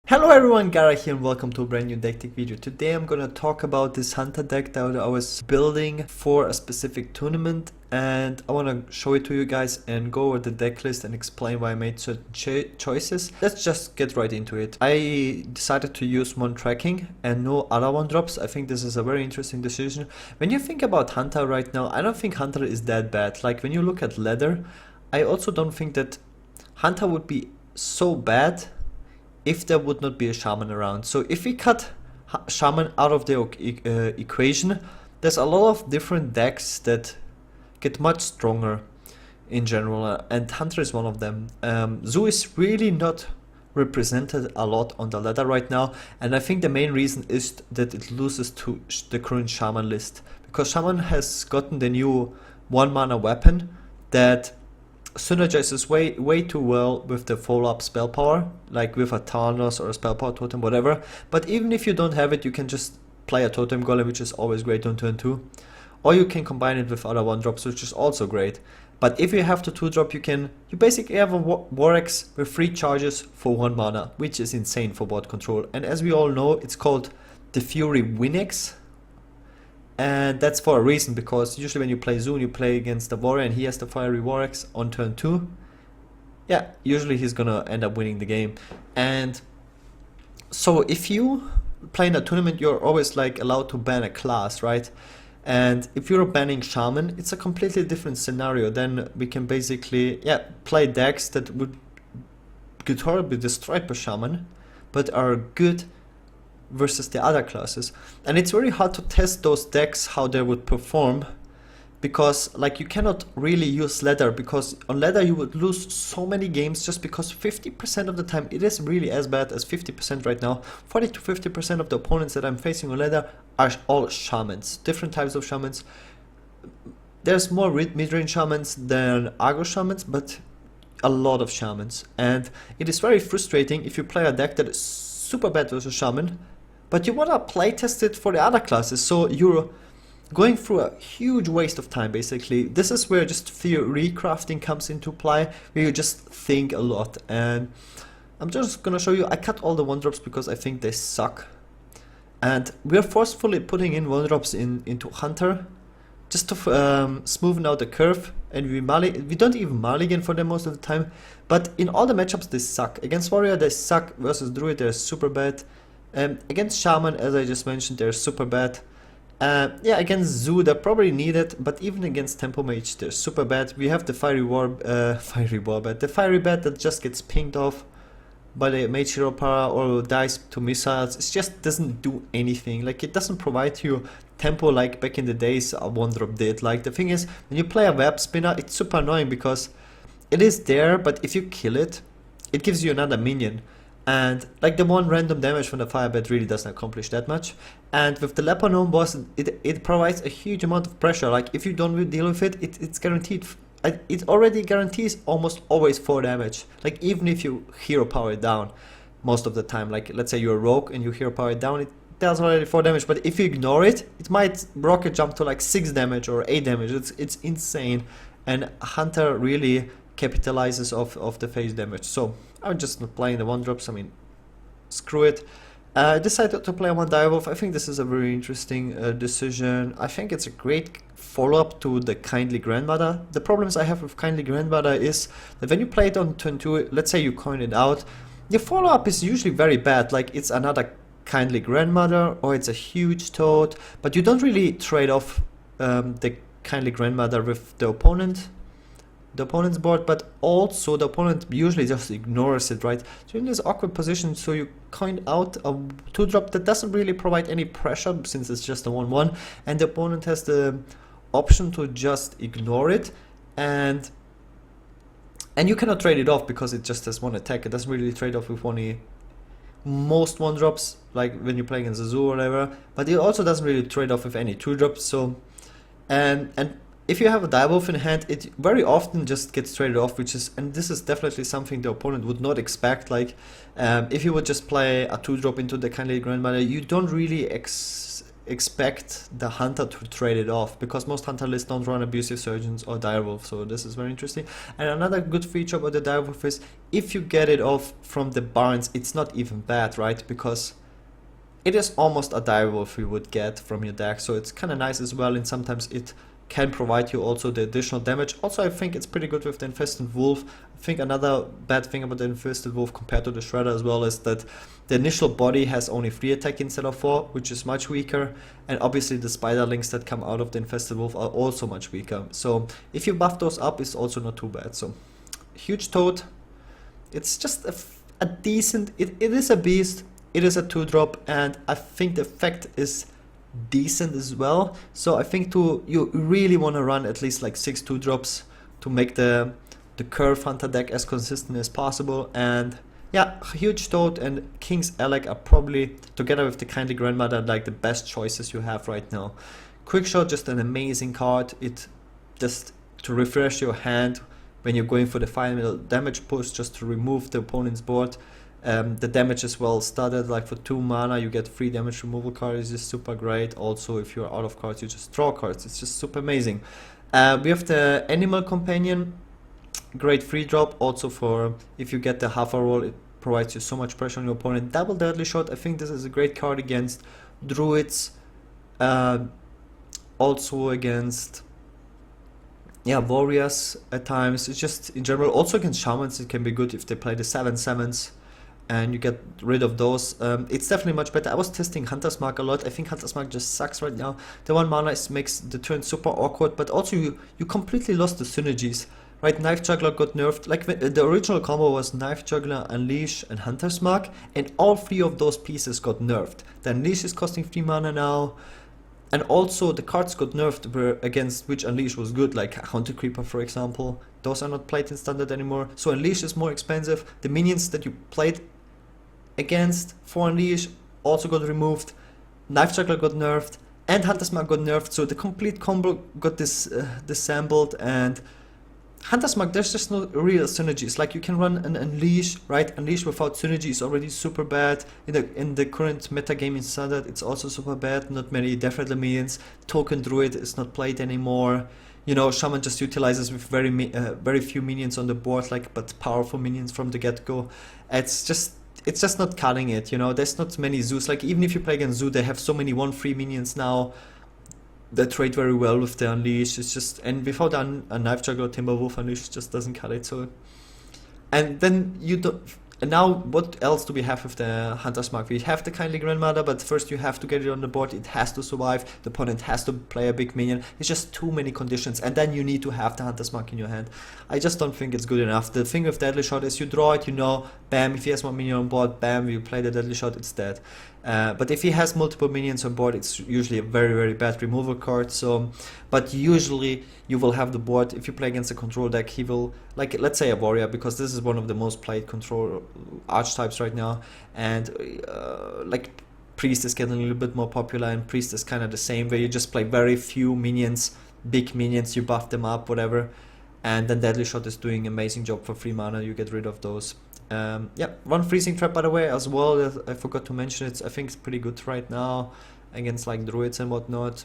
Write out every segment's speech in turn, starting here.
Hello everyone, Gaara here and welcome to a brand new deck tech video. Today I'm gonna talk about this Hunter deck that I was building for a specific tournament, and I wanna show it to you guys and go over the deck list and explain why I made certain choices. Let's just get right into it. I decided to use one tracking and no other one drops. I think this is a very interesting decision. When you think about Hunter right now, I don't think Hunter is that bad. Like when you look at Leather, I also don't think that Hunter would be so bad if there would not be a Shaman around. So if we cut Shaman out of the equation, there's a lot of different decks that get much stronger in general, and Hunter is one of them. Zoo is really not represented a lot on the ladder right now, and I think the main reason is that it loses to the current Shaman list, because Shaman has gotten the new 1 mana weapon that synergizes way too well with the follow-up spell power, like with a Thanos or a spell power totem, whatever. But even if you don't have it, you can just play a totem golem, which is always great on turn 2, or you can combine it with other 1-drops, which is also great. But if you have the 2-drop, you basically have a Warx with 3 charges for 1 mana, which is insane for board control. And as we all know, it's called the Fury Winx. And that's for a reason, because usually when you play Zoon, you play against the Warrior and he has the Fiery Warx on turn 2. Yeah, usually he's gonna end up winning the game. And so if you play in a tournament, you're always like allowed to ban a class, right? And if you're banning Shaman, it's a completely different scenario. Then we can basically, play decks that would get horribly destroyed by Shaman, but are good versus the other classes. And it's very hard to test those decks, how they would perform, because like you cannot really use Leather, because on Leather you would lose so many games just because 50% of the time it is really as bad as 50% right now. 40 to 50% of the opponents that I'm facing on Leather are all Shamans, different types of Shamans. There's more mid-range Shamans than aggro Shamans, but a lot of Shamans, and it is very frustrating if you play a deck that is super bad versus Shaman, but you want to playtest it for the other classes, so you're going through a huge waste of time basically. This is where just theory crafting comes into play, where you just think a lot. And I'm just gonna show you, I cut all the 1-drops because I think they suck, and we're forcefully putting in 1-drops into Hunter just to smoothen out the curve, and we don't even mulligan for them most of the time, but in all the matchups they suck. Against Warrior they suck, versus Druid they're super bad, against Shaman, as I just mentioned, they're super bad. Against Zoo they're probably needed, but even against Tempo Mage they're super bad. We have the Fiery Warband, the Fiery Bat that just gets pinged off by the Mage Hero Power or dies to missiles. It just doesn't do anything. Like, it doesn't provide you tempo like back in the days a 1-drop did. Like, the thing is, when you play a Web Spinner, it's super annoying because it is there, but if you kill it, it gives you another minion. And like the 1 random damage from the Firebat really doesn't accomplish that much. And with the Leper Gnome boss, it provides a huge amount of pressure. Like, if you don't deal with it, it's guaranteed. It already guarantees almost always 4 damage. Like, even if you hero power it down most of the time. Like, let's say you're a rogue and you hero power it down, it does already 4 damage. But if you ignore it, it might rocket jump to like 6 damage or 8 damage. It's insane. And Hunter really capitalizes off the phase damage. So I'm just not playing the 1-drops. I mean, screw it. I decided to play 1 Direwolf. I think this is a very interesting decision. I think it's a great follow-up to the Kindly Grandmother. The problems I have with Kindly Grandmother is that when you play it on turn 2, let's say you coin it out, the follow-up is usually very bad. Like, it's another Kindly Grandmother or it's a huge toad, but you don't really trade off the Kindly Grandmother with the opponent's board, but also the opponent usually just ignores it, right? So you're in this awkward position, so you coin out a 2-drop that doesn't really provide any pressure since it's just a 1/1, and the opponent has the option to just ignore it, and you cannot trade it off because it just has 1 attack. It doesn't really trade off with most 1-drops, like when you play against a Zoo or whatever, but it also doesn't really trade off with any 2-drops. So and if you have a Direwolf in hand, it very often just gets traded off, and this is definitely something the opponent would not expect. Like, if you would just play a 2-drop into the Kindly Grandmother, you don't really expect the hunter to trade it off, because most hunter lists don't run abusive surgeons or direwolf, so this is very interesting. And another good feature about the direwolf is if you get it off from the barns, it's not even bad, right? Because it is almost a direwolf you would get from your deck, so it's kind of nice as well, and sometimes it can provide you also the additional damage. Also, I think it's pretty good with the Infested Wolf. I think another bad thing about the Infested Wolf compared to the Shredder as well is that the initial body has only 3 attack instead of 4, which is much weaker, and obviously the spiderlings that come out of the Infested Wolf are also much weaker. So if you buff those up, it's also not too bad. So huge toad, it's just a decent, it is a beast, it is a 2-drop, and I think the effect is decent as well. So I think you really want to run at least like 6 2-drops to make the curve hunter deck as consistent as possible. And yeah, huge toad and King's Alec are probably, together with the Kindly Grandmother, like the best choices you have right now. Quickshot, just an amazing card. It just to refresh your hand when you're going for the final damage push, just to remove the opponent's board. The damage is well started, like for 2 mana you get 3 damage removal cards. It's just super great. Also, if you're out of cards, you just draw cards. It's just super amazing. We have the Animal Companion, great 3-drop. Also, for if you get the Hover roll, it provides you so much pressure on your opponent. Double Deadly Shot, I think this is a great card against Druids, also against warriors at times. It's just in general, also against Shamans it can be good if they play the 7/7s and you get rid of those. It's definitely much better. I was testing Hunter's Mark a lot. I think Hunter's Mark just sucks right now. The 1 mana makes the turn super awkward, but also you completely lost the synergies. Right, Knife Juggler got nerfed. Like the original combo was Knife Juggler, Unleash, and Hunter's Mark, and all 3 of those pieces got nerfed. The Unleash is costing 3 mana now, and also the cards got nerfed against which Unleash was good, like Haunted Creeper for example. Those are not played in Standard anymore, so Unleash is more expensive. The minions that you played against for Unleash also got removed. Knife Juggler got nerfed, and Hunter's Mark got nerfed, so the complete combo got disassembled. And Hunter's Mark, there's just no real synergies. Like you can run an Unleash, right? Unleash without synergy is already super bad. In the current meta game in Standard, it's also super bad. Not many definitely minions. Token Druid is not played anymore. You know, Shaman just utilizes with very few minions on the board, like, but powerful minions from the get-go. It's just not cutting it, you know. There's not many zoos. Like even if you play against zoo, they have so many 1/3 minions now that trade very well with the Unleash. It's just, and without a Knife Juggler, Timberwolf Unleash just doesn't cut it. So, and then you don't. And now, what else do we have with the Hunter's Mark? We have the Kindly Grandmother, but first you have to get it on the board. It has to survive. The opponent has to play a big minion. It's just too many conditions, and then you need to have the Hunter's Mark in your hand. I just don't think it's good enough. The thing with Deadly Shot is you draw it, you know, bam, if he has 1 minion on board, bam, you play the Deadly Shot, it's dead. But if he has multiple minions on board, it's usually a very, very bad removal card. So, but usually you will have the board. If you play against a control deck, he will, like, let's say a warrior, because this is one of the most played control archetypes right now. And like Priest is getting a little bit more popular, and Priest is kind of the same, where you just play very few minions, big minions, you buff them up, whatever. And then Deadly Shot is doing amazing job for 3 mana. You get rid of those. Yeah, one Freezing Trap by the way as well, I forgot to mention it. I think it's pretty good right now against like druids and whatnot.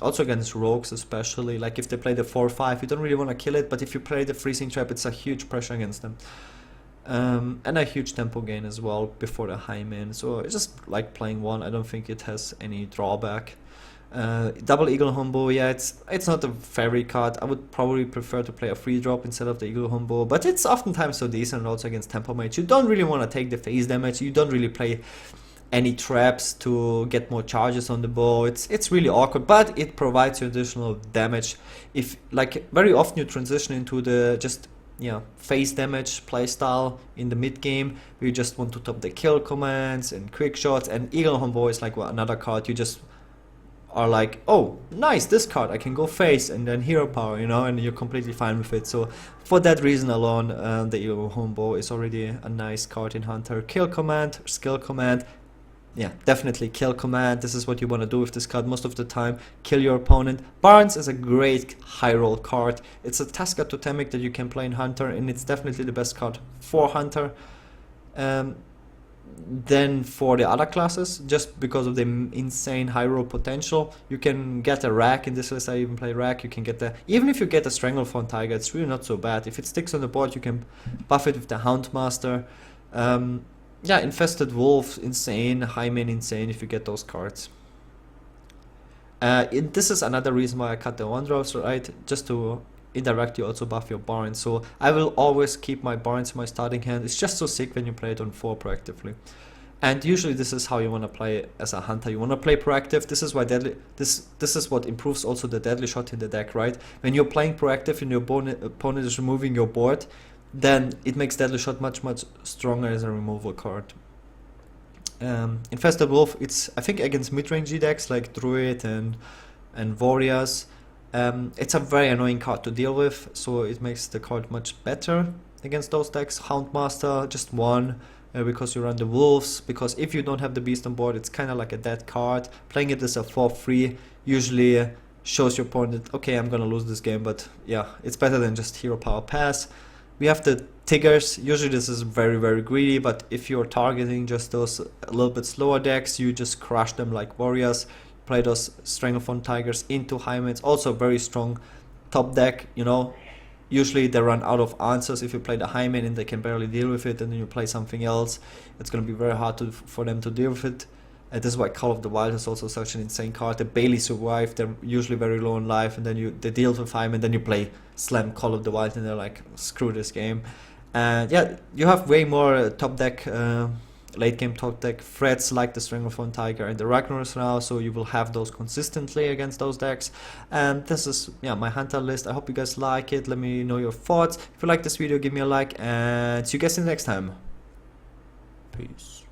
Also against rogues especially, like if they play the 4/5 you don't really want to kill it, but if you play the Freezing Trap it's a huge pressure against them. And a huge tempo gain as well before the high main, so it's just like playing one. I don't think it has any drawback. Double Eagle Hombo, yeah, it's not a fairy card. I would probably prefer to play a 3-drop instead of the Eagle Hombo, but it's oftentimes so decent also against Tempo Mage. You don't really want to take the phase damage, you don't really play any traps to get more charges on the bow. It's really awkward, but it provides you additional damage. If, like, very often you transition into the just, yeah, phase damage playstyle in the mid game, where you just want to top the kill commands and quick shots, and Eagle Hombo is like another card you just are like, oh nice, this card I can go face and then hero power, you know, and you're completely fine with it. So for that reason alone, the Eagle Hombo is already a nice card in Hunter. Kill command, skill command, yeah, definitely kill command. This is what you want to do with this card most of the time. Kill your opponent. Barnes is a great high roll card. It's a Tusker Totemic that you can play in Hunter, and it's definitely the best card for Hunter. than for the other classes, just because of the insane high roll potential. You can get a rack in this list. I even play rack. You can get the, even if you get a Stranglethorn Tiger, it's really not so bad. If it sticks on the board, you can buff it with the Houndmaster. Yeah, Infested Wolf, insane. Highmane, insane if you get those cards. This is another reason why I cut the 1-drops, right? Just to indirectly also buff your Barons. So I will always keep my Barons in my starting hand. It's just so sick when you play it on 4 proactively. And usually this is how you want to play as a hunter. You want to play proactive. This is why deadly. This is what improves also the deadly shot in the deck, right? When you're playing proactive and your opponent is removing your board, then it makes deadly shot much stronger as a removal card. Infested Wolf, it's I think against midrange decks like Druid and Warriors. It's a very annoying card to deal with, so it makes the card much better against those decks. Houndmaster, just 1. Because you run the wolves, because if you don't have the beast on board, it's kind of like a dead card. Playing it as a 4/3 usually shows your opponent, okay, I'm gonna lose this game, but yeah, it's better than just hero power pass. We have the Tigers. Usually this is very greedy, but if you're targeting just those a little bit slower decks, you just crush them like Warriors. Play those Stranglethorn Tigers into Highmanes, also very strong top deck, you know. Usually they run out of answers if you play the Highmane and they can barely deal with it, and then you play something else. It's going to be very hard for them to deal with it. And this is why Call of the Wild is also such an insane card. They barely survive, they're usually very low in life, and then they deal with Highmane, then you play Slam Call of the Wild and they're like, screw this game. And yeah, you have way more top deck, late game top deck threats like the Stranglethorn Tiger and the Ragnaros now, so you will have those consistently against those decks. And this is my hunter list. I hope you guys like it. Let me know your thoughts. If you like this video, give me a like, and see you guys in the next time. Peace.